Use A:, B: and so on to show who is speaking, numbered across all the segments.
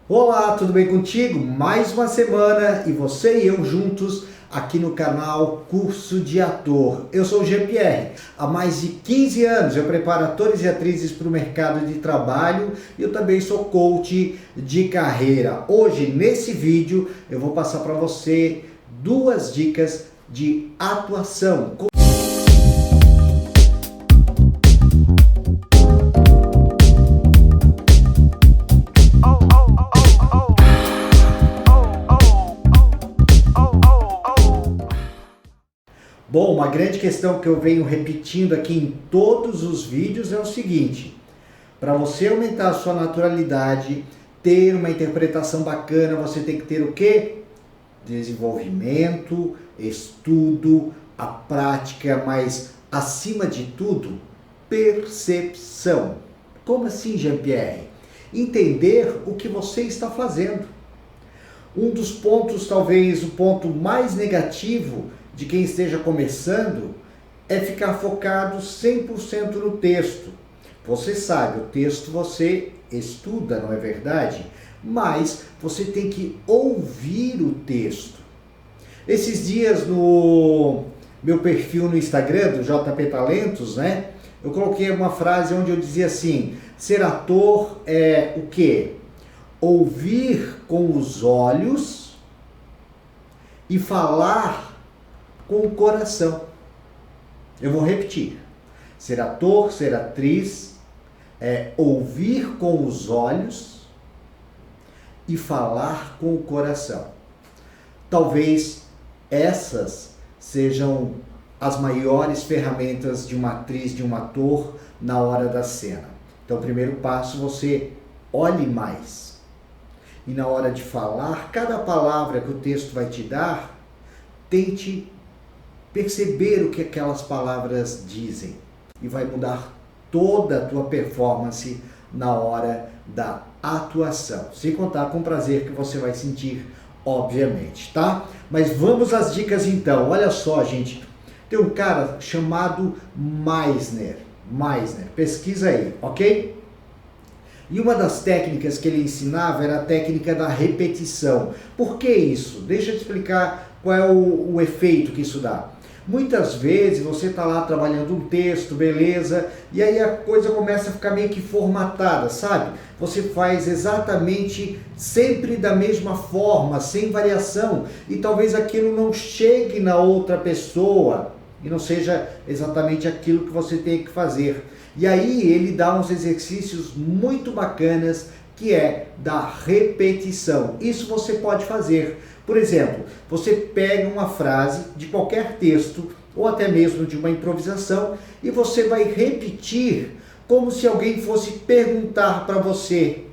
A: Olá, tudo bem contigo? Mais uma semana e você e eu juntos aqui no canal Curso de Ator. Eu sou o Jean-Pierre. Há mais de 15 anos eu preparo atores e atrizes para o mercado de trabalho e eu também sou coach de carreira. Hoje, nesse vídeo, eu vou passar para você duas dicas de atuação. Bom, uma grande questão que eu venho repetindo aqui em todos os vídeos é o seguinte: para você aumentar a sua naturalidade, ter uma interpretação bacana, você tem que ter o quê? Desenvolvimento, estudo, a prática, mas acima de tudo, percepção. Como assim, Jean-Pierre? Entender o que você está fazendo. Um dos pontos, talvez o ponto mais negativo de quem esteja começando, é ficar focado 100% no texto. Você sabe, o texto você estuda, não é verdade? Mas você tem que ouvir o texto. Esses dias no meu perfil no Instagram, do JP Talentos, né? Eu coloquei uma frase onde eu dizia assim: ser ator é o quê? Ouvir com os olhos e falar com o coração. Eu vou repetir. Ser ator, ser atriz é ouvir com os olhos e falar com o coração. Talvez essas sejam as maiores ferramentas de uma atriz, de um ator na hora da cena. Então, o primeiro passo, você olhe mais. E na hora de falar, cada palavra que o texto vai te dar, tente perceber o que aquelas palavras dizem e vai mudar toda a tua performance na hora da atuação, sem contar com o prazer que você vai sentir, obviamente, tá? Mas vamos às dicas então. Olha só, gente, tem um cara chamado Meisner, pesquisa aí, ok? E uma das técnicas que ele ensinava era a técnica da repetição. Por que isso? Deixa eu te explicar qual é o efeito que isso dá. Muitas vezes você está lá trabalhando um texto, beleza, e aí a coisa começa a ficar meio que formatada, sabe? Você faz exatamente sempre da mesma forma, sem variação, e talvez aquilo não chegue na outra pessoa e não seja exatamente aquilo que você tem que fazer. E aí ele dá uns exercícios muito bacanas, que é da repetição. Isso você pode fazer. Por exemplo, você pega uma frase de qualquer texto, ou até mesmo de uma improvisação, e você vai repetir como se alguém fosse perguntar para você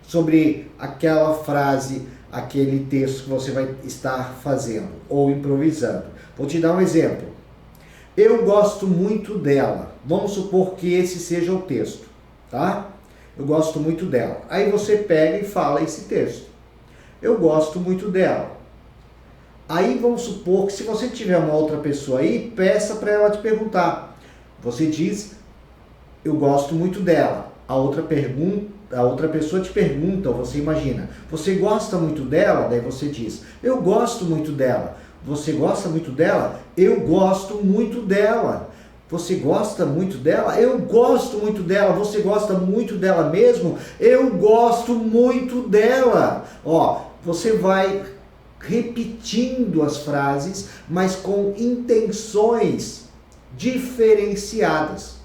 A: sobre aquela frase, aquele texto que você vai estar fazendo ou improvisando. Vou te dar um exemplo. Eu gosto muito dela. Vamos supor que esse seja o texto, tá? Eu gosto muito dela. Aí você pega e fala esse texto. Eu gosto muito dela. Aí vamos supor que se você tiver uma outra pessoa aí, peça para ela te perguntar. Você diz, eu gosto muito dela. A outra pessoa te pergunta, ou você imagina, você gosta muito dela? Daí você diz, eu gosto muito dela. Você gosta muito dela? Eu gosto muito dela. Você gosta muito dela? Eu gosto muito dela. Você gosta muito dela mesmo? Eu gosto muito dela. Ó, você vai repetindo as frases, mas com intenções diferenciadas.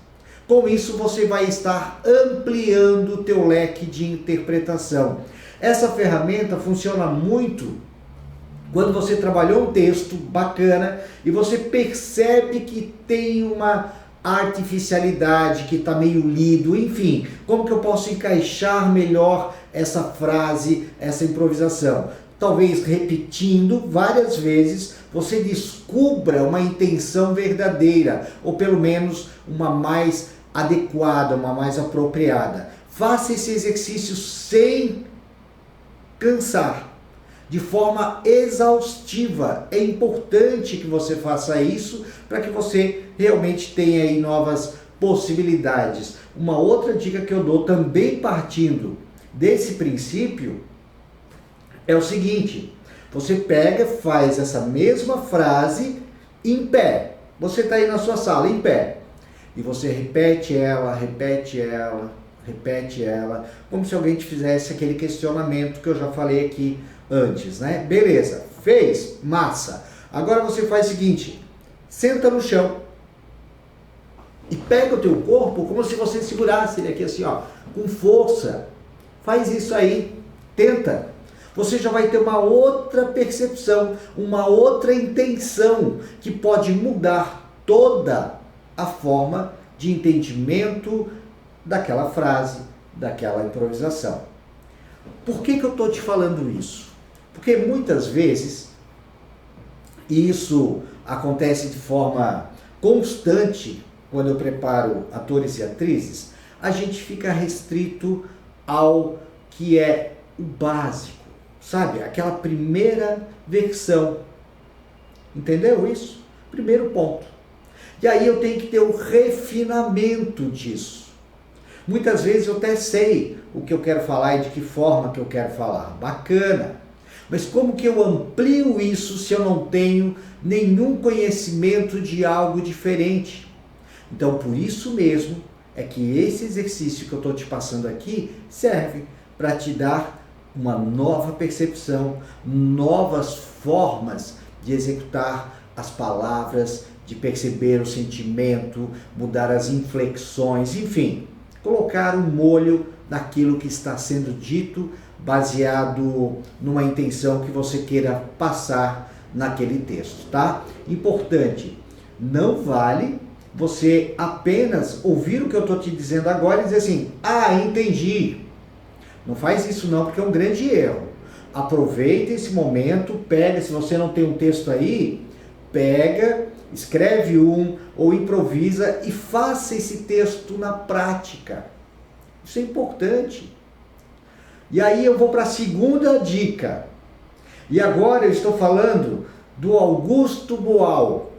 A: Com isso, você vai estar ampliando o teu leque de interpretação. Essa ferramenta funciona muito quando você trabalhou um texto bacana e você percebe que tem uma artificialidade, que está meio lido, enfim, como que eu posso encaixar melhor essa frase, essa improvisação? Talvez repetindo várias vezes, você descubra uma intenção verdadeira, ou pelo menos uma mais adequada, uma mais apropriada. Faça esse exercício sem cansar, de forma exaustiva. É importante que você faça isso para que você realmente tenha aí novas possibilidades. Uma outra dica que eu dou, também partindo desse princípio, é o seguinte: você pega, faz essa mesma frase em pé. Você está aí na sua sala, em pé. E você repete ela, repete ela, repete ela, como se alguém te fizesse aquele questionamento que eu já falei aqui antes, né? Beleza, fez? Massa. Agora você faz o seguinte: senta no chão e pega o teu corpo como se você segurasse ele aqui assim, ó, com força. Faz isso aí, tenta. Você já vai ter uma outra percepção, uma outra intenção que pode mudar toda a forma de entendimento daquela frase, daquela improvisação. Por que eu estou te falando isso? Porque muitas vezes, e isso acontece de forma constante quando eu preparo atores e atrizes, a gente fica restrito ao que é o básico, sabe? Aquela primeira versão. Entendeu isso? Primeiro ponto. E aí eu tenho que ter o refinamento disso. Muitas vezes eu até sei o que eu quero falar e de que forma que eu quero falar. Bacana. Mas como que eu amplio isso se eu não tenho nenhum conhecimento de algo diferente? Então, por isso mesmo é que esse exercício que eu estou te passando aqui serve para te dar uma nova percepção, novas formas de executar as palavras, de perceber o sentimento, mudar as inflexões, enfim, colocar um molho naquilo que está sendo dito, baseado numa intenção que você queira passar naquele texto, tá? Importante, não vale você apenas ouvir o que eu estou te dizendo agora e dizer assim: ah, entendi. Não faz isso não, porque é um grande erro. Aproveita esse momento, pega, se você não tem um texto aí, pega, escreve um ou improvisa e faça esse texto na prática. Isso é importante. E aí eu vou para a segunda dica. E agora eu estou falando do Augusto Boal.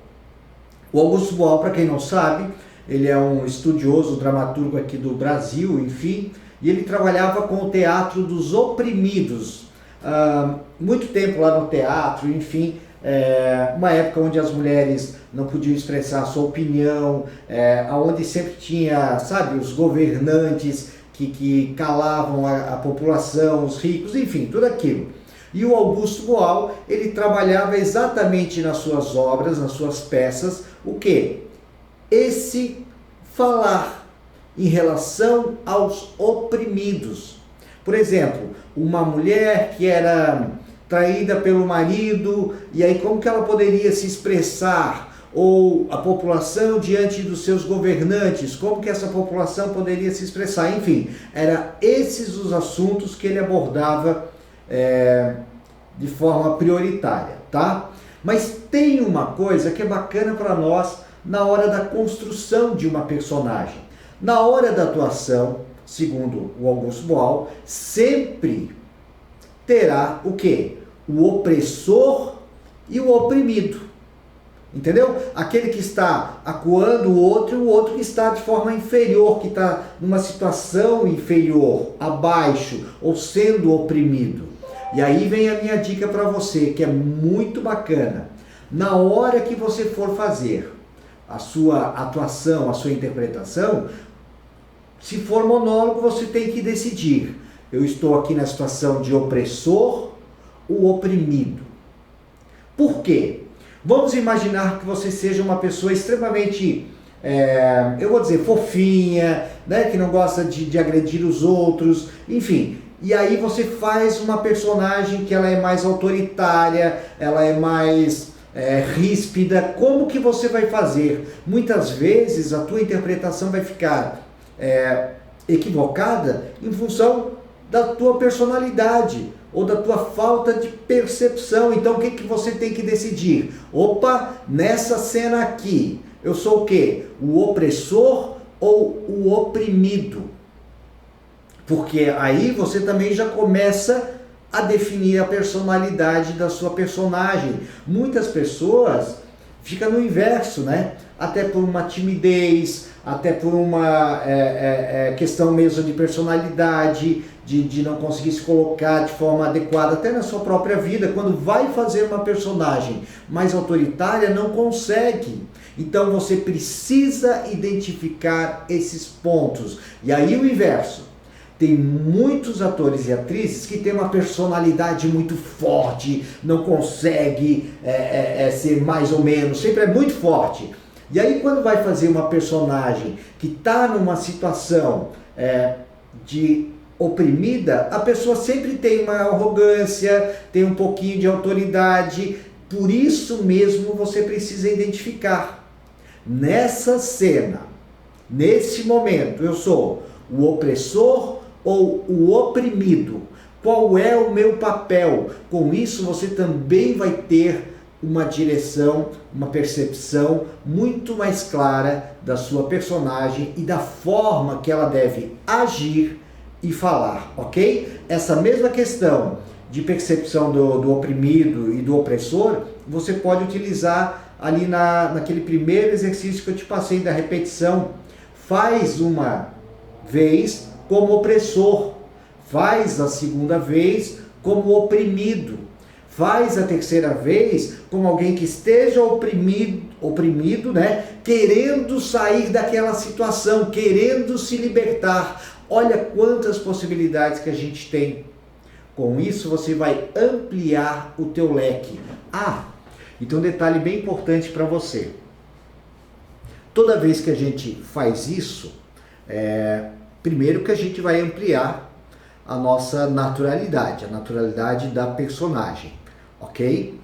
A: O Augusto Boal, para quem não sabe, ele é um estudioso, dramaturgo aqui do Brasil, enfim, e ele trabalhava com o teatro dos oprimidos. Muito tempo lá no teatro, enfim, uma época onde as mulheres não podiam expressar a sua opinião, onde sempre tinha, sabe, os governantes que calavam a população, os ricos, enfim, tudo aquilo. E o Augusto Boal, ele trabalhava exatamente nas suas obras, nas suas peças, o quê? Esse falar em relação aos oprimidos. Por exemplo, uma mulher que era traída pelo marido, e aí como que ela poderia se expressar? Ou a população diante dos seus governantes, como que essa população poderia se expressar? Enfim, eram esses os assuntos que ele abordava de forma prioritária, tá? Mas tem uma coisa que é bacana para nós na hora da construção de uma personagem. Na hora da atuação, segundo o Augusto Boal, sempre terá o quê? O opressor e o oprimido. Entendeu? Aquele que está acuando o outro e o outro que está de forma inferior, que está numa situação inferior, abaixo, ou sendo oprimido. E aí vem a minha dica para você, que é muito bacana. Na hora que você for fazer a sua atuação, a sua interpretação, se for monólogo, você tem que decidir: eu estou aqui na situação de opressor ou oprimido. Por quê? Vamos imaginar que você seja uma pessoa extremamente, eu vou dizer, fofinha, né? Que não gosta de agredir os outros, enfim. E aí você faz uma personagem que ela é mais autoritária, ela é mais ríspida. Como que você vai fazer? Muitas vezes a tua interpretação vai ficar equivocada em função da tua personalidade ou da tua falta de percepção. Então o que você tem que decidir? Opa, nessa cena aqui, eu sou o quê? O opressor ou o oprimido? Porque aí você também já começa a definir a personalidade da sua personagem. Muitas pessoas ficam no inverso, né? Até por uma timidez, até por uma questão mesmo de personalidade, de não conseguir se colocar de forma adequada, até na sua própria vida, quando vai fazer uma personagem mais autoritária, não consegue. Então você precisa identificar esses pontos. E aí o inverso. Tem muitos atores e atrizes que têm uma personalidade muito forte, não consegue ser mais ou menos, sempre é muito forte. E aí quando vai fazer uma personagem que está numa situação de oprimida, a pessoa sempre tem uma arrogância, tem um pouquinho de autoridade. Por isso mesmo você precisa identificar. Nessa cena, nesse momento, eu sou o opressor ou o oprimido? Qual é o meu papel? Com isso você também vai ter uma direção, uma percepção muito mais clara da sua personagem e da forma que ela deve agir e falar, ok? Essa mesma questão de percepção do oprimido e do opressor, você pode utilizar ali naquele primeiro exercício que eu te passei da repetição. Faz uma vez como opressor, faz a segunda vez como oprimido, faz a terceira vez como alguém que esteja oprimido, né? Querendo sair daquela situação, querendo se libertar. Olha quantas possibilidades que a gente tem. Com isso você vai ampliar o teu leque. Então um detalhe bem importante para você. Toda vez que a gente faz isso, primeiro que a gente vai ampliar a nossa naturalidade, a naturalidade da personagem, ok?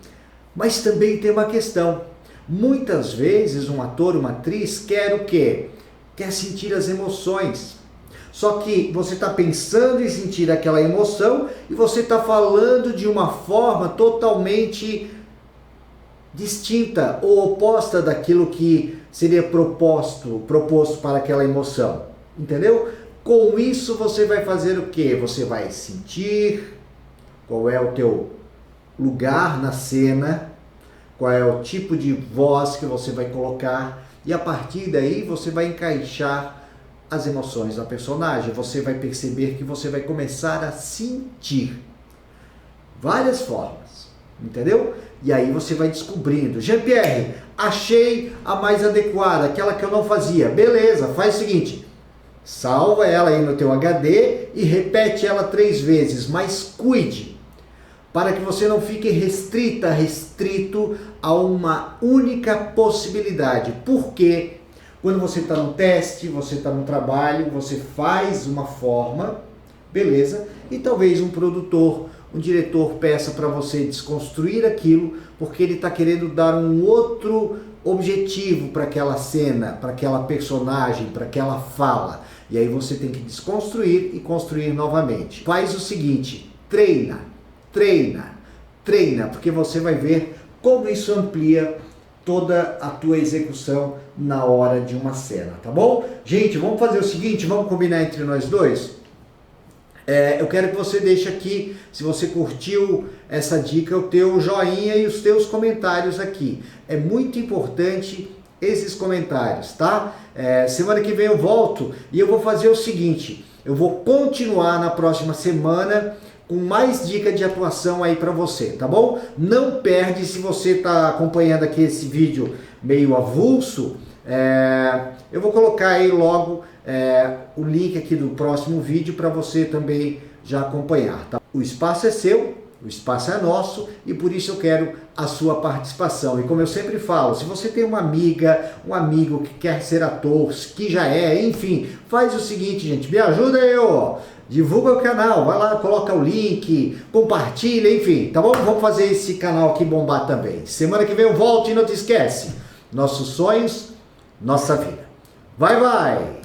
A: Mas também tem uma questão. Muitas vezes um ator, uma atriz quer o quê? Quer sentir as emoções. Só que você está pensando em sentir aquela emoção e você está falando de uma forma totalmente distinta ou oposta daquilo que seria proposto para aquela emoção. Entendeu? Com isso você vai fazer o quê? Você vai sentir qual é o teu lugar na cena, qual é o tipo de voz que você vai colocar e a partir daí você vai encaixar as emoções da personagem. Você vai perceber que você vai começar a sentir várias formas, entendeu? E aí você vai descobrindo. Jean-Pierre, achei a mais adequada, aquela que eu não fazia. Beleza, faz o seguinte, salva ela aí no teu HD e repete ela 3 vezes, mas cuide, para que você não fique restrito a uma única possibilidade. Porque quando você está no teste, você está no trabalho, você faz uma forma, beleza? E talvez um produtor, um diretor peça para você desconstruir aquilo, porque ele está querendo dar um outro objetivo para aquela cena, para aquela personagem, para aquela fala. E aí você tem que desconstruir e construir novamente. Faz o seguinte, treina, porque você vai ver como isso amplia toda a tua execução na hora de uma cena, tá bom? Gente, vamos fazer o seguinte, vamos combinar entre nós dois? Eu quero que você deixe aqui, se você curtiu essa dica, o teu joinha e os teus comentários aqui. É muito importante esses comentários, tá? Semana que vem eu volto e eu vou fazer o seguinte, eu vou continuar na próxima semana com mais dica de atuação aí para você, tá bom? Não perde, se você está acompanhando aqui esse vídeo meio avulso, eu vou colocar aí logo o link aqui do próximo vídeo para você também já acompanhar, tá? O espaço é seu, o espaço é nosso e por isso eu quero a sua participação. E como eu sempre falo, se você tem uma amiga, um amigo que quer ser ator, que já enfim, faz o seguinte, gente, me ajuda aí, ó. Divulga o canal, vai lá, coloca o link, compartilha, enfim, tá bom? Vamos fazer esse canal aqui bombar também. Semana que vem eu volto e não te esquece, nossos sonhos, nossa vida. Vai!